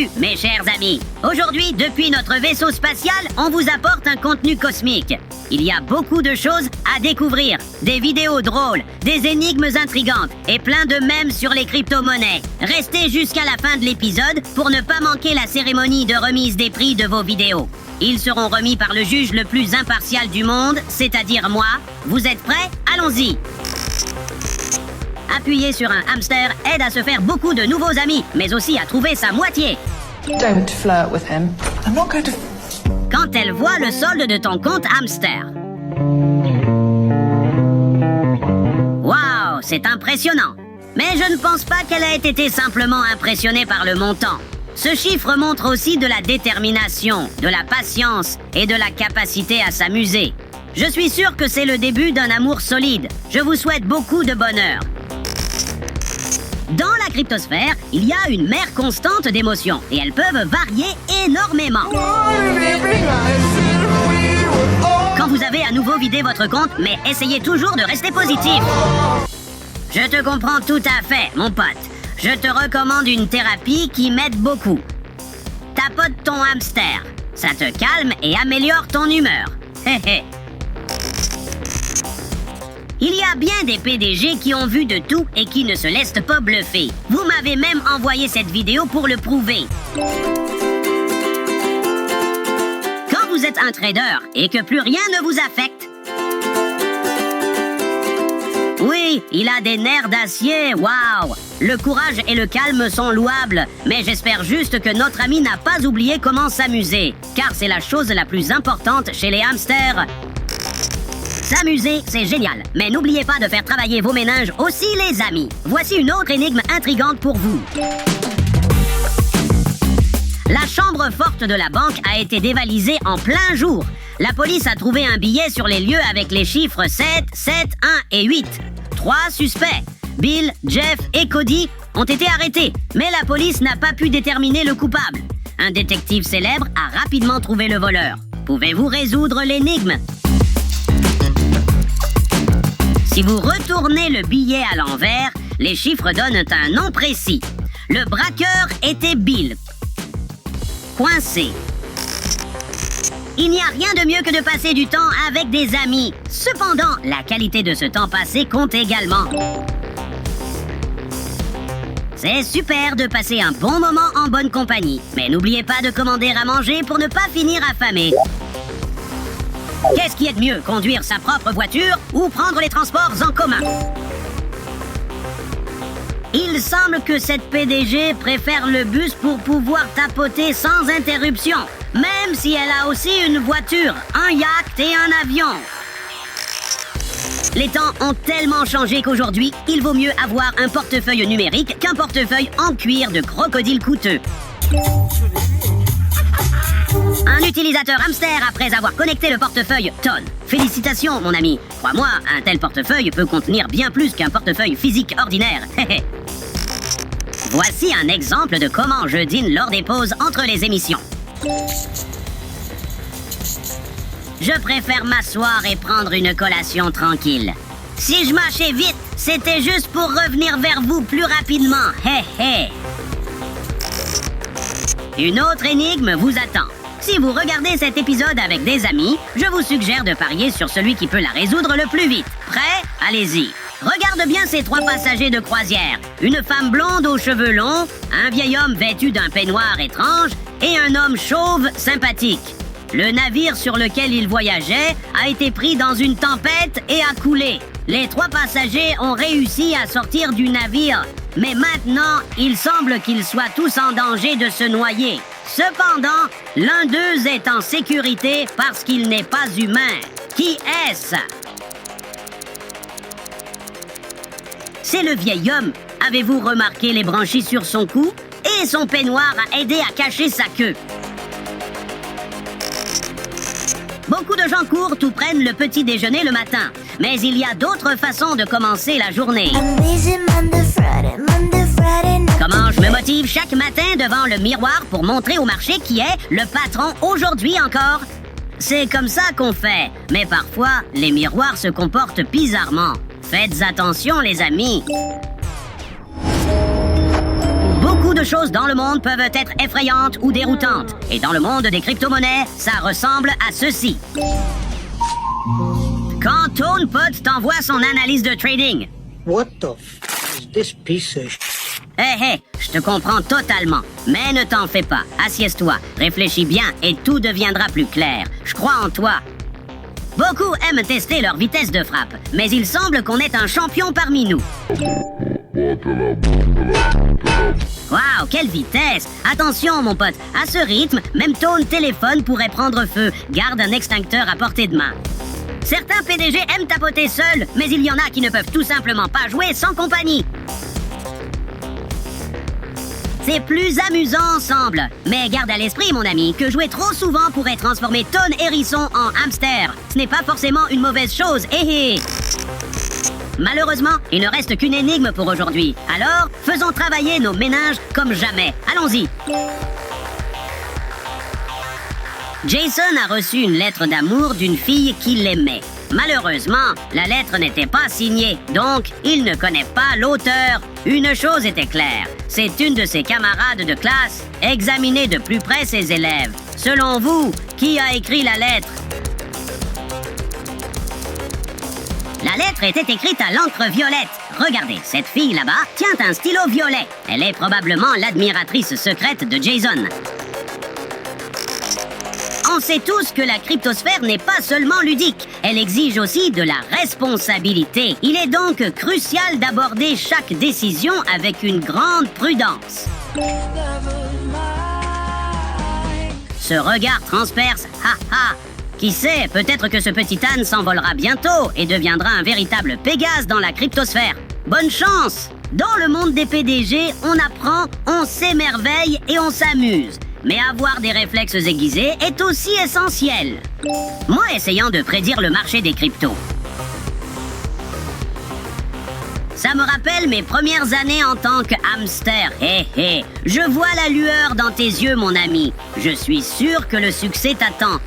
Salut mes chers amis. Aujourd'hui, depuis notre vaisseau spatial, on vous apporte un contenu cosmique. Il y a beaucoup de choses à découvrir. Des vidéos drôles, des énigmes intrigantes et plein de mèmes sur les crypto-monnaies. Restez jusqu'à la fin de l'épisode pour ne pas manquer la cérémonie de remise des prix de vos vidéos. Ils seront remis par le juge le plus impartial du monde, c'est-à-dire moi. Vous êtes prêts? Allons-y! Appuyer sur un hamster aide à se faire beaucoup de nouveaux amis, mais aussi à trouver sa moitié. Don't flirt with him. I'm not going to... Quand elle voit le solde de ton compte hamster. Waouh, c'est impressionnant. Mais je ne pense pas qu'elle ait été simplement impressionnée par le montant. Ce chiffre montre aussi de la détermination, de la patience et de la capacité à s'amuser. Je suis sûr que c'est le début d'un amour solide. Je vous souhaite beaucoup de bonheur. Dans la cryptosphère, il y a une mer constante d'émotions et elles peuvent varier énormément. Quand vous avez à nouveau vidé votre compte, mais essayez toujours de rester positif. Je te comprends tout à fait, mon pote. Je te recommande une thérapie qui m'aide beaucoup. Tapote ton hamster. Ça te calme et améliore ton humeur. Hé hé. Il y a bien des PDG qui ont vu de tout et qui ne se laissent pas bluffer. Vous m'avez même envoyé cette vidéo pour le prouver. Quand vous êtes un trader et que plus rien ne vous affecte. Oui, il a des nerfs d'acier, waouh! Le courage et le calme sont louables, mais j'espère juste que notre ami n'a pas oublié comment s'amuser, car c'est la chose la plus importante chez les hamsters. S'amuser, c'est génial, mais n'oubliez pas de faire travailler vos méninges aussi, les amis. Voici une autre énigme intrigante pour vous. La chambre forte de la banque a été dévalisée en plein jour. La police a trouvé un billet sur les lieux avec les chiffres 7, 7, 1 et 8. 3 suspects, Bill, Jeff et Cody, ont été arrêtés, mais la police n'a pas pu déterminer le coupable. Un détective célèbre a rapidement trouvé le voleur. Pouvez-vous résoudre l'énigme? Si vous retournez le billet à l'envers, les chiffres donnent un nom précis. Le braqueur était Bill. Coincé. Il n'y a rien de mieux que de passer du temps avec des amis. Cependant, la qualité de ce temps passé compte également. C'est super de passer un bon moment en bonne compagnie. Mais n'oubliez pas de commander à manger pour ne pas finir affamé. Qu'est-ce qui est de mieux, conduire sa propre voiture ou prendre les transports en commun? Il semble que cette PDG préfère le bus pour pouvoir tapoter sans interruption, même si elle a aussi une voiture, un yacht et un avion. Les temps ont tellement changé qu'aujourd'hui, il vaut mieux avoir un portefeuille numérique qu'un portefeuille en cuir de crocodile coûteux. Un utilisateur hamster après avoir connecté le portefeuille tonne. Félicitations, mon ami. Crois-moi, un tel portefeuille peut contenir bien plus qu'un portefeuille physique ordinaire. Voici un exemple de comment je dîne lors des pauses entre les émissions. Je préfère m'asseoir et prendre une collation tranquille. Si je marchais vite, c'était juste pour revenir vers vous plus rapidement. Hé hé. Une autre énigme vous attend. Si vous regardez cet épisode avec des amis, je vous suggère de parier sur celui qui peut la résoudre le plus vite. Prêt? Allez-y. Regarde bien ces 3 passagers de croisière. Une femme blonde aux cheveux longs, un vieil homme vêtu d'un peignoir étrange et un homme chauve sympathique. Le navire sur lequel ils voyageaient a été pris dans une tempête et a coulé. Les 3 passagers ont réussi à sortir du navire, mais maintenant, il semble qu'ils soient tous en danger de se noyer. Cependant, l'un d'eux est en sécurité parce qu'il n'est pas humain. Qui est-ce? C'est le vieil homme. Avez-vous remarqué les branchies sur son cou? Et son peignoir a aidé à cacher sa queue. Beaucoup de gens courent ou prennent le petit déjeuner le matin. Mais il y a d'autres façons de commencer la journée. Comment je me motive chaque matin devant le miroir pour montrer au marché qui est le patron aujourd'hui encore? C'est comme ça qu'on fait. Mais parfois, les miroirs se comportent bizarrement. Faites attention, les amis. Beaucoup Beaucoup de choses dans le monde peuvent être effrayantes ou déroutantes. Et dans le monde des crypto-monnaies, ça ressemble à ceci. Quand TonePod t'envoie son analyse de trading. What the is this piece of Hé, je te comprends totalement. Mais ne t'en fais pas. Assieds-toi, réfléchis bien et tout deviendra plus clair. Je crois en toi. Beaucoup aiment tester leur vitesse de frappe, mais il semble qu'on ait un champion parmi nous. Waouh, quelle vitesse! Attention, mon pote, à ce rythme, même ton téléphone pourrait prendre feu. Garde un extincteur à portée de main. Certains PDG aiment tapoter seuls, mais il y en a qui ne peuvent tout simplement pas jouer sans compagnie. C'est plus amusant ensemble. Mais garde à l'esprit, mon ami, que jouer trop souvent pourrait transformer ton hérisson en hamster. Ce n'est pas forcément une mauvaise chose, hé hé. Malheureusement, il ne reste qu'une énigme pour aujourd'hui. Alors, faisons travailler nos méninges comme jamais. Allons-y. Jason a reçu une lettre d'amour d'une fille qui l'aimait. Malheureusement, la lettre n'était pas signée, donc il ne connaît pas l'auteur. Une chose était claire, c'est une de ses camarades de classe. Examinez de plus près ses élèves. Selon vous, qui a écrit la lettre? La lettre était écrite à l'encre violette. Regardez, cette fille là-bas tient un stylo violet. Elle est probablement l'admiratrice secrète de Jason. On sait tous que la cryptosphère n'est pas seulement ludique, elle exige aussi de la responsabilité. Il est donc crucial d'aborder chaque décision avec une grande prudence. Ce regard transperce, ha. Qui sait, peut-être que ce petit âne s'envolera bientôt et deviendra un véritable Pégase dans la cryptosphère. Bonne chance! Dans le monde des PDG, on apprend, on s'émerveille et on s'amuse. Mais avoir des réflexes aiguisés est aussi essentiel. Moi, essayant de prédire le marché des cryptos. Ça me rappelle mes premières années en tant que hamster. Hé, je vois la lueur dans tes yeux, mon ami. Je suis sûr que le succès t'attend.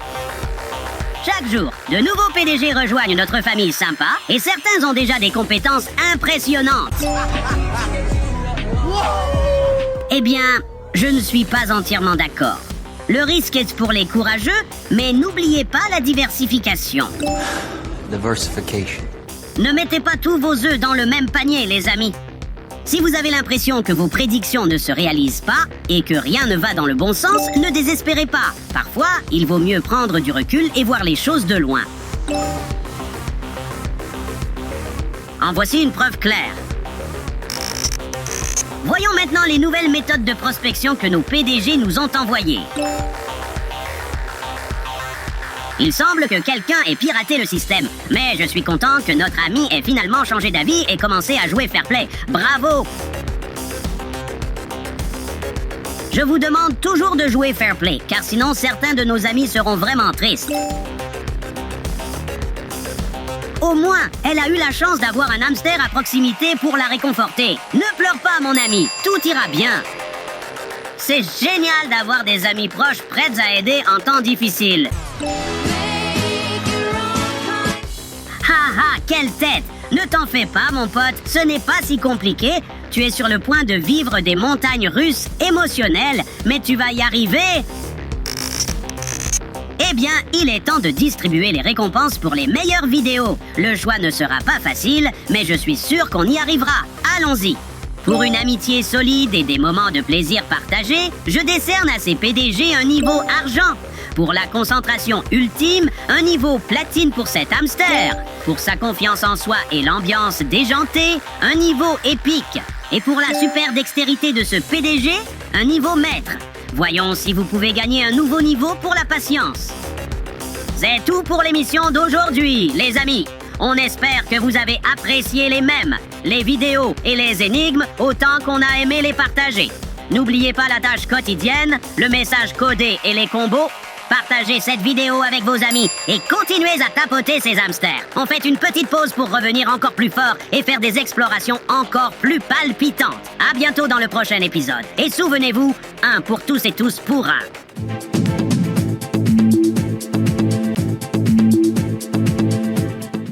Chaque jour, de nouveaux PDG rejoignent notre famille sympa et certains ont déjà des compétences impressionnantes. Eh bien, je ne suis pas entièrement d'accord. Le risque est pour les courageux, mais n'oubliez pas la diversification. Diversification. Ne mettez pas tous vos œufs dans le même panier, les amis. Si vous avez l'impression que vos prédictions ne se réalisent pas et que rien ne va dans le bon sens, ne désespérez pas. Parfois, il vaut mieux prendre du recul et voir les choses de loin. En voici une preuve claire. Voyons maintenant les nouvelles méthodes de prospection que nos PDG nous ont envoyées. Il semble que quelqu'un ait piraté le système, mais je suis content que notre ami ait finalement changé d'avis et commencé à jouer fair play. Bravo! Je vous demande toujours de jouer fair play, car sinon certains de nos amis seront vraiment tristes. Au moins, elle a eu la chance d'avoir un hamster à proximité pour la réconforter. Ne pleure pas, mon ami, tout ira bien. C'est génial d'avoir des amis proches prêts à aider en temps difficile. Ha, quelle tête! Ne t'en fais pas, mon pote, ce n'est pas si compliqué. Tu es sur le point de vivre des montagnes russes émotionnelles, mais tu vas y arriver. Eh bien, il est temps de distribuer les récompenses pour les meilleures vidéos. Le choix ne sera pas facile, mais je suis sûr qu'on y arrivera. Allons-y. Pour une amitié solide et des moments de plaisir partagés, je décerne à ces PDG un niveau argent. Pour la concentration ultime, un niveau platine pour cet hamster. Pour sa confiance en soi et l'ambiance déjantée, un niveau épique. Et pour la super dextérité de ce PDG, un niveau maître. Voyons si vous pouvez gagner un nouveau niveau pour la patience. C'est tout pour l'émission d'aujourd'hui, les amis. On espère que vous avez apprécié les mèmes, les vidéos et les énigmes autant qu'on a aimé les partager. N'oubliez pas la tâche quotidienne, le message codé et les combos. Partagez cette vidéo avec vos amis et continuez à tapoter ces hamsters. On fait une petite pause pour revenir encore plus fort et faire des explorations encore plus palpitantes. À bientôt dans le prochain épisode. Et souvenez-vous, un pour tous et tous pour un.